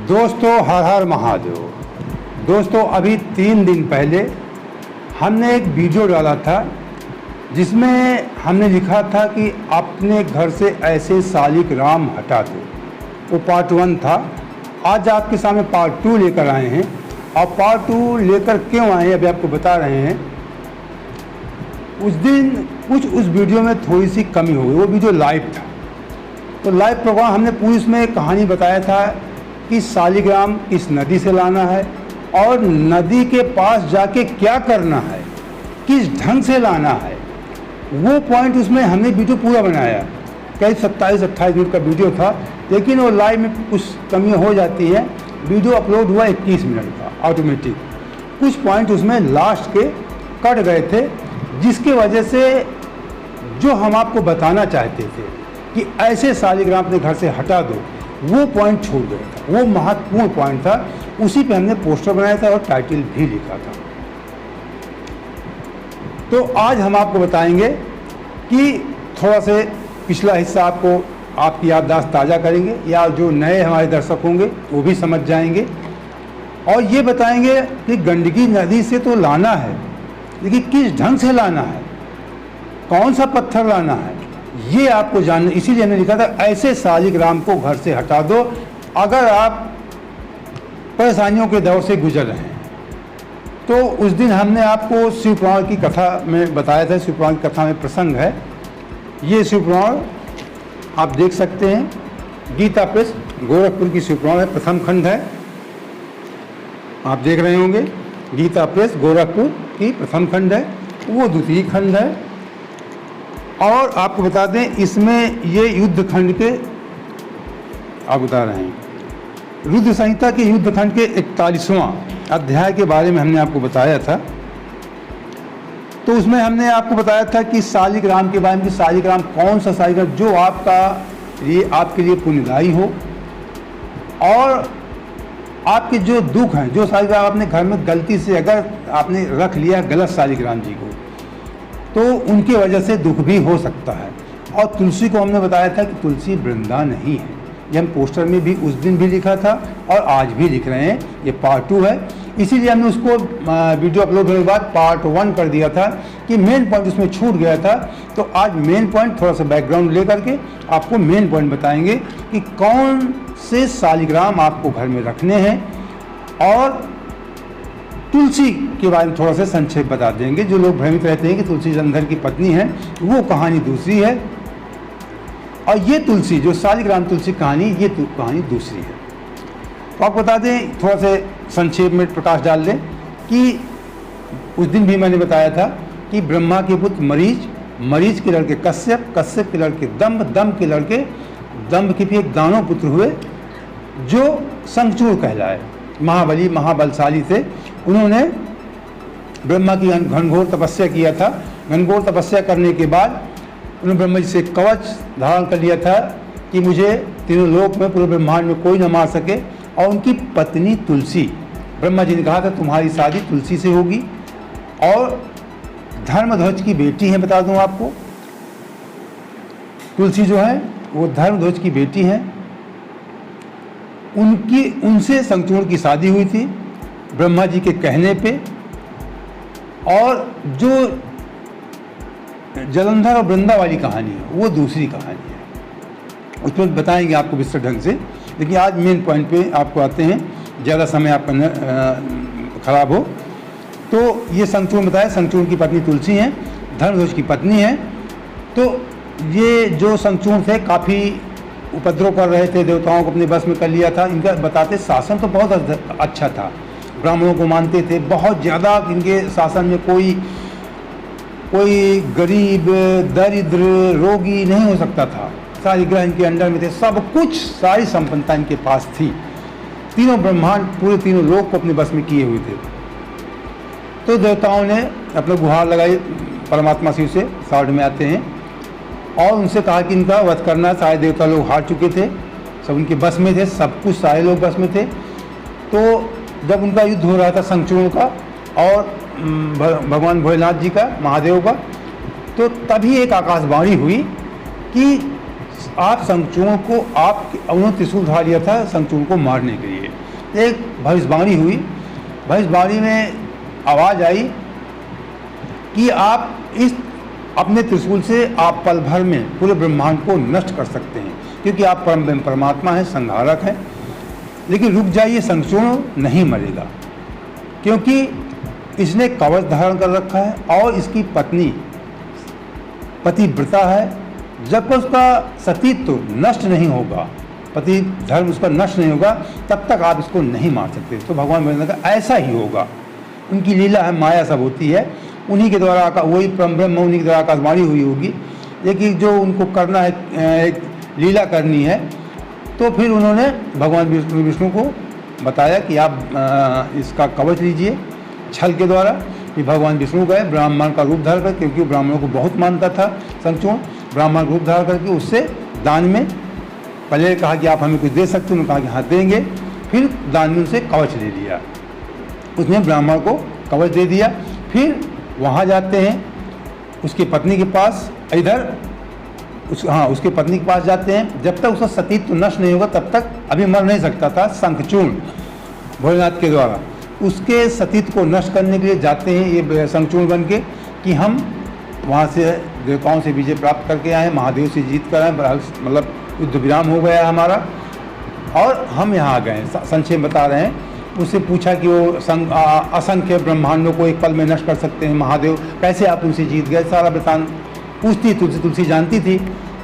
दोस्तों, हर हर महादेव। दोस्तों, अभी 3 दिन पहले हमने एक वीडियो डाला था जिसमें हमने लिखा था कि अपने घर से ऐसे शालिग्राम हटा दो। वो पार्ट 1 था। आज आपके सामने पार्ट 2 लेकर आए हैं। और पार्ट 2 लेकर क्यों आए हैं अभी आपको बता रहे हैं। उस दिन कुछ उस वीडियो में थोड़ी सी कमी हो गई। वो वीडियो लाइव था, तो लाइव प्रोग्राम हमने पूरी उसमें कहानी बताया था कि शालिग्राम किस नदी से लाना है और नदी के पास जाके क्या करना है, किस ढंग से लाना है। वो पॉइंट उसमें हमने वीडियो पूरा बनाया। कई 27-28 मिनट का वीडियो था, लेकिन वो लाइव में कुछ कमियां हो जाती हैं। वीडियो अपलोड हुआ 21 मिनट का ऑटोमेटिक। कुछ पॉइंट उसमें लास्ट के कट गए थे, जिसकी वजह से जो हम आपको बताना चाहते थे कि ऐसे शालिग्राम अपने घर से हटा दो, वो पॉइंट छूट गया था। वो महत्वपूर्ण पॉइंट था। उसी पे हमने पोस्टर बनाया था और टाइटल भी लिखा था। तो आज हम आपको बताएंगे कि थोड़ा से पिछला हिस्सा आपको आपकी याददाश्त ताज़ा करेंगे, या जो नए हमारे दर्शक होंगे वो भी समझ जाएंगे। और ये बताएंगे कि गंडकी नदी से तो लाना है, लेकिन किस ढंग से लाना है, कौन सा पत्थर लाना है, ये आपको जानना। इसीलिए हमने लिखा था ऐसे शालिग्राम को घर से हटा दो अगर आप परेशानियों के दौर से गुजर रहे हैं। तो उस दिन हमने आपको शिव पुराण की कथा में बताया था। शिव पुराण की कथा में प्रसंग है। ये शिव पुराण आप देख सकते हैं, गीता प्रेस गोरखपुर की शिव पुराण है। प्रथम खंड है, आप देख रहे होंगे। गीता प्रेस गोरखपुर की प्रथम खंड है, वो द्वितीय खंड है। और आपको बता दें, इसमें ये युद्ध खंड के आप बता रहे हैं, रुद्र संहिता के युद्ध खंड के 41वां अध्याय के बारे में हमने आपको बताया था। तो उसमें हमने आपको बताया था कि शालिग्राम के बारे में, कि शालिग्राम कौन सा शालिग्राम जो आपके लिए पुण्यदायी हो, और आपके जो दुख हैं, जो शालिग्राम आपने घर में गलती से अगर आपने रख लिया गलत शालिग्राम जी को, तो उनकी वजह से दुख भी हो सकता है। और तुलसी को हमने बताया था कि तुलसी वृंदा नहीं है। ये हम पोस्टर में भी उस दिन भी लिखा था और आज भी लिख रहे हैं। ये पार्ट 2 है, इसीलिए हमने उसको वीडियो अपलोड होने के बाद पार्ट 1 कर दिया था कि मेन पॉइंट उसमें छूट गया था। तो आज मेन पॉइंट, थोड़ा सा बैकग्राउंड लेकर के आपको मेन पॉइंट बताएंगे कि कौन से शालिग्राम आपको घर में रखने हैं। और तुलसी के बारे में थोड़ा सा संक्षेप बता देंगे। जो लोग भ्रमित रहते हैं कि तुलसी जलंधर की पत्नी है, वो कहानी दूसरी है। और ये तुलसी, जो शालिग्राम तुलसी कहानी, ये कहानी दूसरी है। तो आपको बता दें, थोड़ा से संक्षेप में प्रकाश डाल दें कि उस दिन भी मैंने बताया था कि ब्रह्मा के पुत्र मरीच, मरीच के लड़के कश्यप, कश्यप के लड़के दंभ, दंभ के लड़के दंभ के भी एक दानव पुत्र हुए जो शंखचूड़ कहलाए। महाबली, महाबलशाली थे। उन्होंने ब्रह्मा की घनघोर तपस्या किया था। घनघोर तपस्या करने के बाद उन्होंने ब्रह्मा जी से कवच धारण कर लिया था कि मुझे तीनों लोक में, पूरे ब्रह्मांड में कोई न मार सके। और उनकी पत्नी तुलसी, ब्रह्मा जी ने कहा था तुम्हारी शादी तुलसी से होगी। और धर्मध्वज की बेटी है, बता दूं आपको, तुलसी जो है वो धर्मध्वज की बेटी है। उनसे शंखचूड़ की शादी हुई थी ब्रह्मा जी के कहने पे। और जो जलंधर और वृंदा वाली कहानी है, वो दूसरी कहानी है। उसमें बताएंगे आपको विस्तृत ढंग से। लेकिन आज मेन पॉइंट पे आपको आते हैं, ज़्यादा समय आपका खराब हो। तो ये शंखचूड़ बताया, शंखचूड़ की पत्नी तुलसी हैं, धर्मध्वज की पत्नी है। तो ये जो शंखचूड़ थे काफ़ी उपद्रव कर रहे थे, देवताओं को अपने बस में कर लिया था। इनका बताते शासन तो बहुत अच्छा था, ब्राह्मणों को मानते थे बहुत ज़्यादा। इनके शासन में कोई गरीब, दरिद्र, रोगी नहीं हो सकता था। सारी ग्रह इनके अंडर में थे, सब कुछ, सारी संपन्नता इनके पास थी। तीनों ब्रह्मांड, पूरे तीनों लोग को अपने बस में किए हुए थे। तो देवताओं ने अपने गुहार लगाई परमात्मा शिव से, साउंड में आते हैं, और उनसे कहा कि इनका वध करना। सारे देवता लोग हार चुके थे, सब उनके बस में थे, सब कुछ सारे लोग बस में थे। तो जब उनका युद्ध हो रहा था शंखचूड़ का और भगवान भोलेनाथ जी का, महादेव का, तो तभी एक आकाशवाणी हुई कि आप शंखचूड़ को, आप उन्होंने त्रिशूल उठा लिया था शंखचूड़ को मारने के लिए। एक भविष्यवाणी हुई। भविष्यवाणी में आवाज़ आई कि आप इस अपने त्रिशूल से आप पल भर में पूरे ब्रह्मांड को नष्ट कर सकते हैं, क्योंकि आप परमात्मा हैं, संहारक हैं। लेकिन रुक जाइए, शंखचूर्ण नहीं मरेगा, क्योंकि इसने कवच धारण कर रखा है और इसकी पत्नी पतिव्रता है। जब तक उसका सतीत्व नष्ट नहीं होगा, पति धर्म उसका नष्ट नहीं होगा, तब तक आप इसको नहीं मार सकते। तो भगवान भोलेनाथ का ऐसा ही होगा। उनकी लीला है, माया सब होती है, उन्हीं के द्वारा वही परम ब्रह्म उन्हीं के द्वारा आकाशवाणी हुई होगी। लेकिन जो उनको करना है, एक लीला करनी है, तो फिर उन्होंने भगवान विष्णु को बताया कि आप इसका कवच लीजिए छल के द्वारा। कि भगवान विष्णु गए ब्राह्मण का रूप धारण कर, क्योंकि ब्राह्मणों को बहुत मानता था शंखचूर्ण, ब्राह्मण रूप धारण करके उससे दान में पहले कहा कि आप हमें कुछ दे सकते हो, उन्होंने कहा कि हाँ देंगे। फिर दान में उनसे कवच ले लिया, उसने ब्राह्मण को कवच दे दिया। फिर वहाँ जाते हैं उसकी पत्नी के पास, इधर उसके पत्नी के पास जाते हैं। जब तक उसका सतीत्व नष्ट नहीं होगा तब तक अभी मर नहीं सकता था शंखचूर्ण भोलेनाथ के द्वारा। उसके सतीत्व को नष्ट करने के लिए जाते हैं ये शंखचूर्ण बन के, कि हम वहाँ से देवताओं से विजय प्राप्त करके आए, महादेव से जीत कर आए, मतलब युद्ध विराम हो गया हमारा और हम यहाँ आ गए। संक्षेप बता रहे हैं। उससे पूछा कि वो असंख्य ब्रह्मांडों को एक पल में नष्ट कर सकते हैं महादेव, कैसे आप उनसे जीत गए? सारा बतान पूछती। तुलसी जानती थी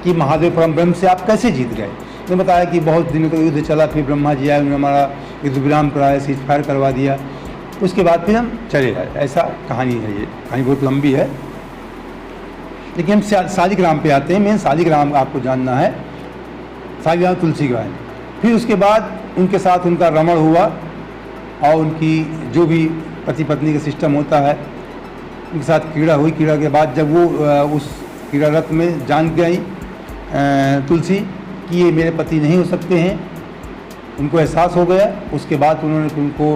कि महादेव परम ब्रह्म से आप कैसे जीत गए। ने बताया कि बहुत दिनों तक युद्ध चला, फिर ब्रह्मा जी आए, उन्होंने हमारा युद्ध विराम कराया, सीज फायर करवा दिया, उसके बाद फिर हम चले आए। ऐसा कहानी है। ये कहानी बहुत लंबी है, लेकिन हम शालिग्राम पे आते हैं। मेन शालिग्राम आपको जानना है, शालिग्राम तुलसी का है। फिर उसके बाद उनके साथ उनका रमण हुआ और उनकी जो भी पति पत्नी का सिस्टम होता है उनके साथ क्रीड़ा हुई। क्रीड़ा के बाद जब वो उस क्रीड़ा रथ में जान गई तुलसी कि ये मेरे पति नहीं हो सकते हैं, उनको एहसास हो गया। उसके बाद उन्होंने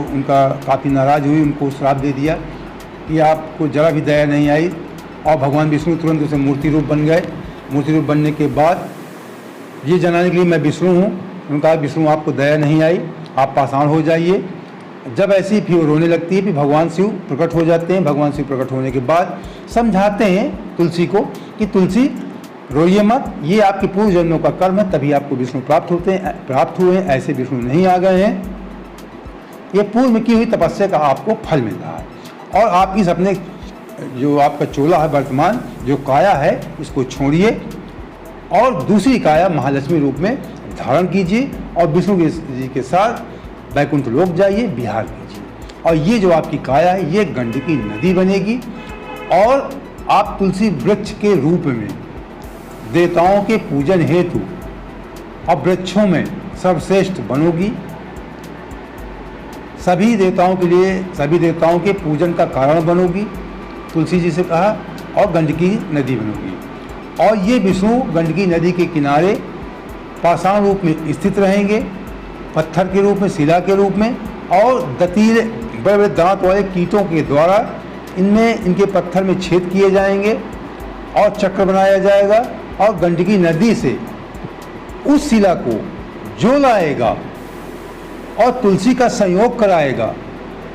उनका काफ़ी नाराज़ हुई, उनको श्राप दे दिया कि आपको जरा भी दया नहीं आई। और भगवान विष्णु तुरंत उसे मूर्ति रूप बन गए। मूर्ति रूप बनने के बाद ये जनाने के लिए मैं विष्णु हूँ, उन्होंने कहा विष्णु आपको दया नहीं आई, आप पाषाण हो जाइए। जब ऐसी फिर वो रोने लगती है, फिर भगवान शिव प्रकट हो जाते हैं। भगवान शिव प्रकट होने के बाद समझाते हैं तुलसी को कि तुलसी रोइए मत, ये आपके पूर्व जन्मों का कर्म है, तभी आपको विष्णु प्राप्त हुए हैं, ऐसे विष्णु नहीं आ गए हैं। ये पूर्व में की हुई तपस्या का आपको फल मिल रहा है। और आप इस अपने जो आपका चोला है वर्तमान जो काया है, इसको छोड़िए और दूसरी काया महालक्ष्मी रूप में धारण कीजिए और विष्णु जी के साथ वैकुंठ लोक जाइए, विहार कीजिए। और ये जो आपकी काया है ये गंडकी नदी बनेगी और आप तुलसी वृक्ष के रूप में देवताओं के पूजन हेतु और वृक्षों में सर्वश्रेष्ठ बनोगी। सभी देवताओं के लिए, सभी देवताओं के पूजन का कारण बनोगी, तुलसी जी से कहा, और गंडकी नदी बनोगी। और ये विष्णु गंडकी नदी के किनारे पाषाण रूप में स्थित रहेंगे, पत्थर के रूप में, शिला के रूप में, और दतीले बड़े बड़े दांत वाले कीटों के द्वारा इनके पत्थर में छेद किए जाएंगे और चक्र बनाया जाएगा। और गंडकी नदी से उस शिला को जो लाएगा और तुलसी का संयोग कराएगा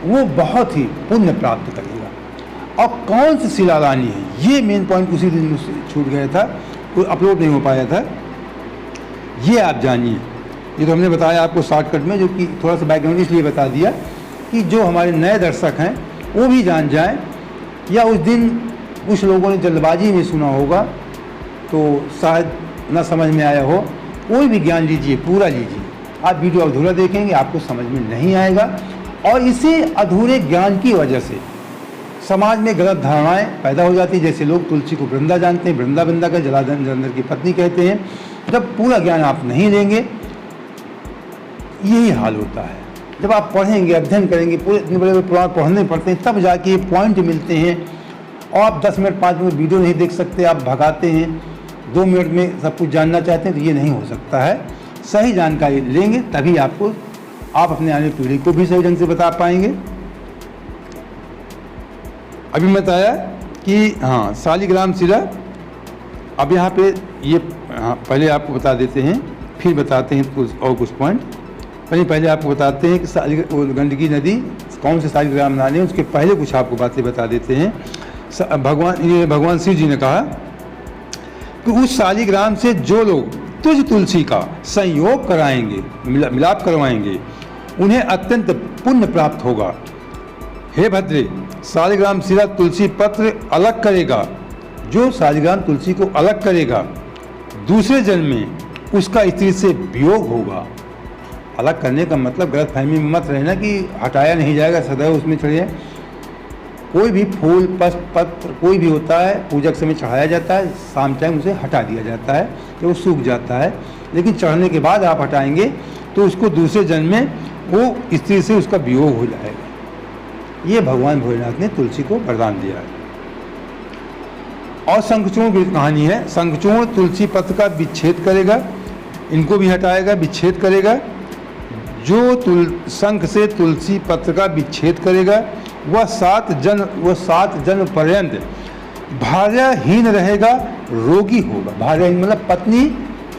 वो बहुत ही पुण्य प्राप्त करेगा। और कौन सी शिला लानी है, ये मेन पॉइंट उसी दिन मुझसे छूट गया था, कोई अपलोड नहीं हो पाया था, ये आप जानिए। ये तो हमने बताया आपको शॉर्टकट में, जो कि थोड़ा सा बैकग्राउंड इसलिए बता दिया कि जो हमारे नए दर्शक हैं वो भी जान जाएं, या उस दिन कुछ लोगों ने जल्दबाजी में सुना होगा तो शायद न समझ में आया हो। कोई भी ज्ञान लीजिए, पूरा लीजिए। आप वीडियो अधूरा देखेंगे आपको समझ में नहीं आएगा, और इसी अधूरे ज्ञान की वजह से समाज में गलत धारणाएं पैदा हो जाती है। जैसे लोग तुलसी को वृंदा जानते हैं, वृंदा का जलांधर की पत्नी कहते हैं। जब पूरा ज्ञान आप नहीं लेंगे यही हाल होता है। जब आप पढ़ेंगे, अध्ययन करेंगे, पूरे इतने बड़े बड़े पुराण पढ़ने पड़ते हैं, तब जाके ये पॉइंट मिलते हैं। और आप 10 मिनट 5 मिनट वीडियो नहीं देख सकते, आप भगाते हैं, 2 मिनट में सब कुछ जानना चाहते हैं, तो ये नहीं हो सकता है। सही जानकारी लेंगे तभी आप अपने आने पीढ़ी को भी सही ढंग से बता पाएंगे। अभी मैं बताया कि हाँ शालिग्राम शिला। अब यहाँ पे ये पहले आपको बता देते हैं, फिर बताते हैं कुछ और कुछ पॉइंट। पहले आपको बताते हैं कि गंडकी नदी कौन से शालिग्राम बनाने हैं, उसके पहले कुछ आपको बातें बता देते हैं। भगवान शिव जी ने कहा कि उस शालिग्राम से जो लोग तुझ तुलसी का संयोग कराएंगे, मिलाप करवाएंगे, उन्हें अत्यंत पुण्य प्राप्त होगा। हे भद्रे, शालिग्राम शिला तुलसी पत्र अलग करेगा। जो शालिग्राम तुलसी को अलग करेगा, दूसरे जन्म में उसका स्त्री से वियोग होगा। अलग करने का मतलब गलतफहमी में मत रहना कि हटाया नहीं जाएगा, सदैव उसमें चढ़िए। कोई भी फूल पत्र कोई भी होता है पूजा के समय चढ़ाया जाता है, शाम टाइम उसे हटा दिया जाता है तो वो सूख जाता है, लेकिन चढ़ने के बाद आप हटाएंगे तो उसको दूसरे जन्म में वो स्त्री से उसका वियोग हो जाएगा। ये भगवान भोलेनाथ ने तुलसी को वरदान दिया है। और शंखचूर्ण की कहानी है। शंखचूर्ण तुलसी पत्र का विच्छेद करेगा, इनको भी हटाएगा, विच्छेद करेगा। जो शंख से तुलसी पत्र का विच्छेद करेगा वह 7 जन्म पर्यंत भार्याहीन रहेगा, रोगी होगा। भार्याहीन मतलब पत्नी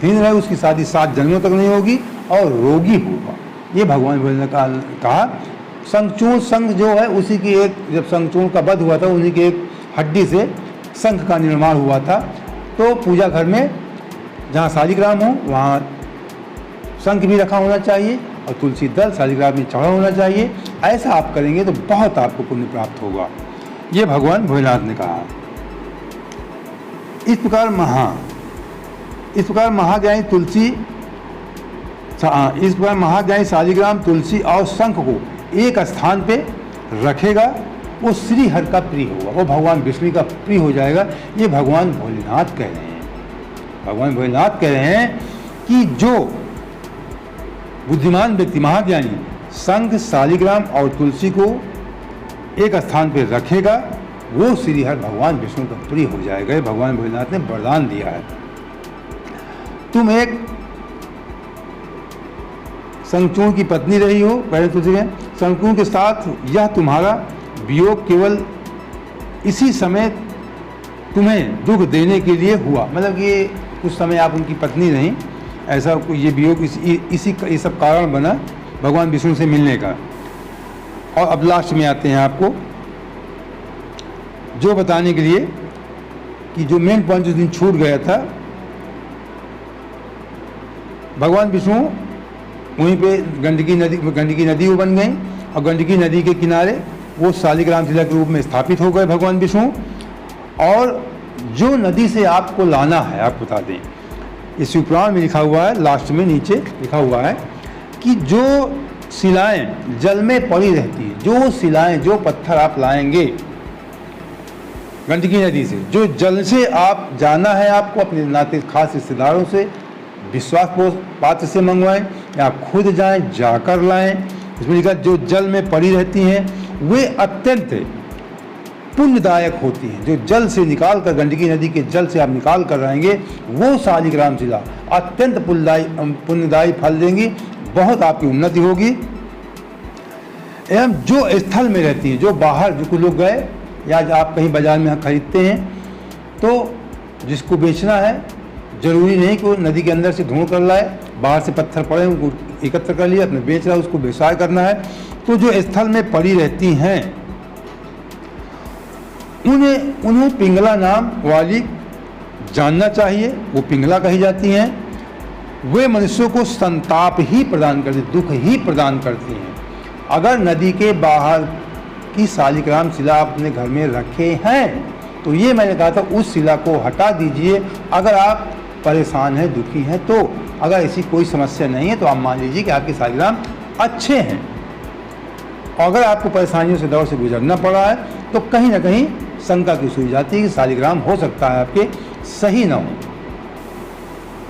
हीन रहे, उसकी शादी 7 जन्मों तक नहीं होगी और रोगी होगा। ये भगवान भोलेनाथ ने कहा। शंखचूर्ण, शंख जो है उसी की एक, जब शंखचूर्ण का वध हुआ था उन्हीं की एक हड्डी से शंख का निर्माण हुआ था। तो पूजा घर में जहाँ शालिग्राम हो वहाँ शंख भी रखा होना चाहिए और तुलसी दल शालिग्राम में चढ़ा होना चाहिए। ऐसा आप करेंगे तो बहुत आपको पुण्य प्राप्त होगा। ये भगवान भोलेनाथ ने कहा। इस प्रकार महाज्ञानी शालिग्राम, तुलसी और शंख को एक स्थान पे रखेगा, वो श्री हरि का प्रिय होगा, वो भगवान विष्णु का प्रिय हो जाएगा। ये भगवान भोलेनाथ कह रहे हैं। भगवान भोलेनाथ कह रहे हैं कि जो बुद्धिमान व्यक्ति, महाज्ञानी, शंख, शालिग्राम और तुलसी को एक स्थान पर रखेगा, वो श्री हरि भगवान विष्णु का प्रिय हो जाएगा। ये भगवान भोलेनाथ ने वरदान दिया है। तुम एक शंखचूर्ण की पत्नी रही हो, पहले तुलसी के शंखचूर्ण के साथ यह तुम्हारा वियोग केवल इसी समय तुम्हें दुख देने के लिए हुआ। मतलब ये कुछ समय आप उनकी पत्नी नहीं, ऐसा ये वियोग इसी ये सब कारण बना भगवान विष्णु से मिलने का। और अब लास्ट में आते हैं आपको जो बताने के लिए कि जो मेन पॉइंट उस दिन छूट गया था। भगवान विष्णु वहीं पे गंडकी नदी वो बन गई और गंडकी नदी के किनारे वो शालिग्राम शिला के रूप में स्थापित हो गए भगवान विष्णु। और जो नदी से आपको लाना है, आप बता दें, इस शिवपुराण में लिखा हुआ है, लास्ट में नीचे लिखा हुआ है कि जो शिलाएं जल में पड़ी रहती है, जो शिलाएं, जो पत्थर आप लाएंगे गंडकी नदी से, जो जल से आप जाना है, आपको अपने नाते खास रिश्तेदारों से, विश्वास पात्र से मंगवाएं या खुद जाएं, जाकर लाएं। इसमें लिखा जो जल में पड़ी रहती हैं वे अत्यंत पुण्यदायक होती हैं। जो जल से निकाल कर, गंडकी नदी के जल से आप निकाल कर लाएंगे, वो शालिग्राम शिला अत्यंत पुण्यदायी फल देंगी, बहुत आपकी उन्नति होगी। एवं जो स्थल में रहती हैं, जो बाहर, जो कुछ लोग गए या आप कहीं बाजार में खरीदते हैं, तो जिसको बेचना है जरूरी नहीं कि वो नदी के अंदर से ढूंढ कर लाए, बाहर से पत्थर पड़े उनको एकत्र कर लिया, अपने बेच रहा है, उसको व्यवसाय करना है। तो जो स्थल में पड़ी रहती हैं उन्हें पिंगला नाम वाली जानना चाहिए, वो पिंगला कही जाती हैं। वे मनुष्यों को संताप ही प्रदान करती, दुख ही प्रदान करती हैं। अगर नदी के बाहर की शालिग्राम शिला आप अपने घर में रखे हैं तो ये मैंने कहा था उस शिला को हटा दीजिए। अगर आप परेशान हैं, दुखी हैं, तो अगर ऐसी कोई समस्या नहीं है तो आप मान लीजिए कि आपके शालिग्राम अच्छे हैं। और अगर आपको परेशानियों से दौर से गुजरना पड़ा है तो कहीं ना कहीं शंका की सूझ जाती है कि शालिग्राम हो सकता है आपके सही ना हो,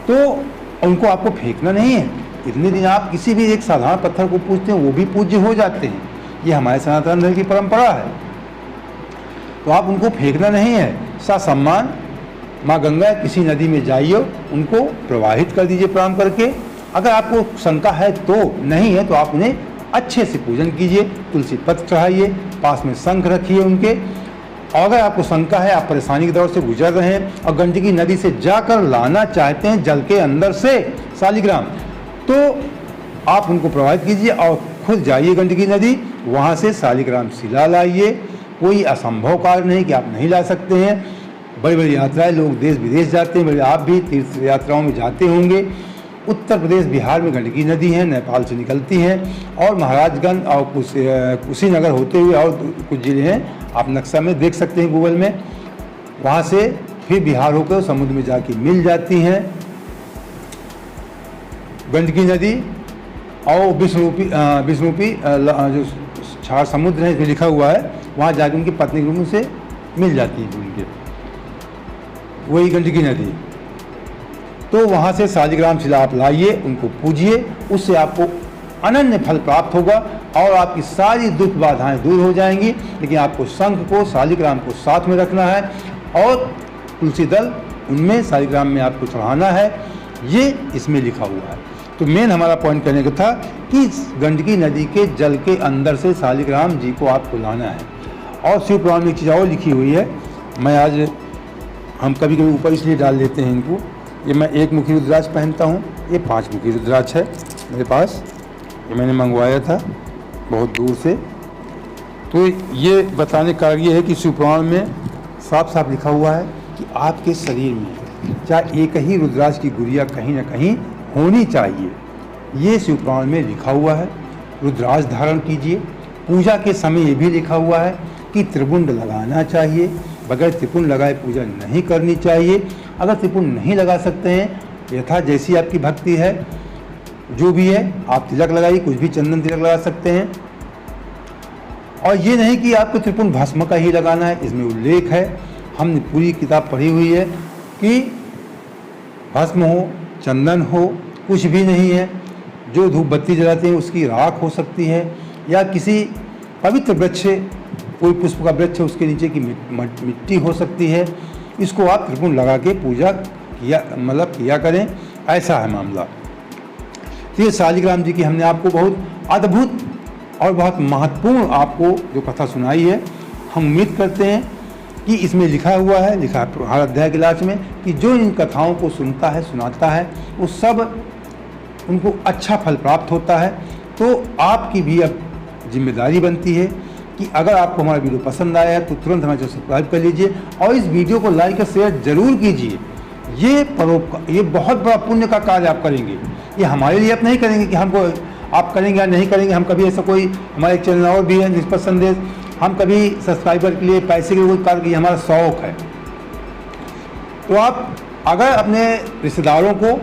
तो उनको आपको फेंकना नहीं है। इतने दिन आप किसी भी एक साधारण पत्थर को पूजते हैं, वो भी पूज्य हो जाते हैं। ये हमारे सनातन धर्म की परंपरा है, तो आप उनको फेंकना नहीं है। ससम्मान माँ गंगा किसी नदी में जाइए, उनको प्रवाहित कर दीजिए प्रणाम करके। अगर आपको शंका है तो, नहीं है तो आप उन्हें अच्छे से पूजन कीजिए, तुलसी पत्र चढ़ाइए, पास में शंख रखिए उनके। और अगर आपको शंका है, आप परेशानी के दौर से गुजर रहे हैं और गंडकी नदी से जाकर लाना चाहते हैं जल के अंदर से शालिग्राम, तो आप उनको प्रभावित कीजिए और खुद जाइए गंडकी नदी, वहाँ से शालिग्राम शिला लाइए। कोई असंभव कार्य नहीं कि आप नहीं ला सकते हैं। बड़ी बड़ी यात्राएं लोग देश विदेश जाते हैं, बड़े आप भी तीर्थ यात्राओं में जाते होंगे। उत्तर प्रदेश बिहार में गंडकी नदी है, नेपाल से निकलती हैं और महाराजगंज और कुशीनगर होते हुए और कुछ ज़िले हैं, आप नक्शा में देख सकते हैं गूगल में। वहाँ से फिर बिहार होकर समुद्र में जाके मिल जाती हैं गंडकी नदी। और विष्णुरूपी जो छार समुद्र है इसमें लिखा हुआ है, वहाँ जाके उनकी पत्नी रूप से मिल जाती है उनके, वही गंडकी नदी। तो वहाँ से शालिग्राम शिला आप लाइए, उनको पूजिए, उससे आपको अनन्य फल प्राप्त होगा और आपकी सारी दुख बाधाएं दूर हो जाएंगी। लेकिन आपको शंख को, शालिग्राम को साथ में रखना है और तुलसी दल उनमें शालिग्राम में आपको चढ़ाना है, ये इसमें लिखा हुआ है। तो मेन हमारा पॉइंट करने का था कि गंडकी नदी के जल के अंदर से शालिग्राम जी को आपको लाना है। और शिव पुराण में एक चीज़ और लिखी हुई है, मैं आज हम कभी कभी ऊपर इसलिए डाल देते हैं इनको। ये मैं एक मुखी रुद्राक्ष पहनता हूँ, ये 5 मुखी रुद्राक्ष है मेरे पास, ये मैंने मंगवाया था बहुत दूर से। तो ये बताने का ये है कि शिव पुराण में साफ साफ लिखा हुआ है कि आपके शरीर में चाहे एक ही रुद्राक्ष की गुड़िया कहीं ना कहीं होनी चाहिए। ये शिव पुराण में लिखा हुआ है। रुद्राक्ष धारण कीजिए। पूजा के समय ये भी लिखा हुआ है कि त्रिपुंड लगाना चाहिए, बगैर त्रिपुंड लगाए पूजा नहीं करनी चाहिए। अगर त्रिपुंड नहीं लगा सकते हैं, यथा जैसी आपकी भक्ति है, जो भी है, आप तिलक लगाइए, कुछ भी चंदन तिलक लगा सकते हैं। और ये नहीं कि आपको त्रिपुंड भस्म का ही लगाना है, इसमें उल्लेख है, हमने पूरी किताब पढ़ी हुई है कि भस्म हो, चंदन हो, कुछ भी नहीं है। जो धूप बत्ती जलाते हैं उसकी राख हो सकती है, या किसी पवित्र वृक्ष, कोई पुष्प का वृक्ष है उसके नीचे की मिट्टी हो सकती है। इसको आप त्रिपुंड लगा के पूजा किया करें, ऐसा है मामला। तो ये शालिग्राम जी की हमने आपको बहुत अद्भुत और बहुत महत्वपूर्ण आपको जो कथा सुनाई है। हम उम्मीद करते हैं कि इसमें लिखा हुआ है, लिखा है हर अध्याय के लास्ट में, कि जो इन कथाओं को सुनता है, सुनाता है, वो सब उनको अच्छा फल प्राप्त होता है। तो आपकी भी अब जिम्मेदारी बनती है कि अगर आपको हमारा वीडियो पसंद आया है तो तुरंत हमारे चैनल सब्सक्राइब कर लीजिए और इस वीडियो को लाइक और शेयर जरूर कीजिए। ये बहुत बड़ा पुण्य का कार्य आप करेंगे। ये हमारे लिए आप नहीं करेंगे कि हमको आप करेंगे या नहीं करेंगे। हम कभी ऐसा कोई, हमारे एक चैनल और भी है निष्पक्ष संदेश, हम कभी सब्सक्राइबर के लिए पैसे के लिए कोई कार्य, हमारा शौक है। तो आप अगर अपने रिश्तेदारों को,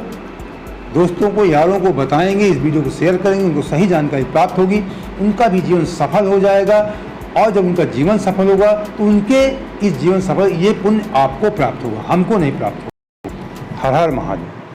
दोस्तों को, यारों को बताएंगे, इस वीडियो को शेयर करेंगे, उनको सही जानकारी प्राप्त होगी, उनका भी जीवन सफल हो जाएगा। और जब उनका जीवन सफल होगा तो उनके इस जीवन सफल, ये पुण्य आपको प्राप्त होगा, हमको नहीं प्राप्त होगा। हर हर महादेव।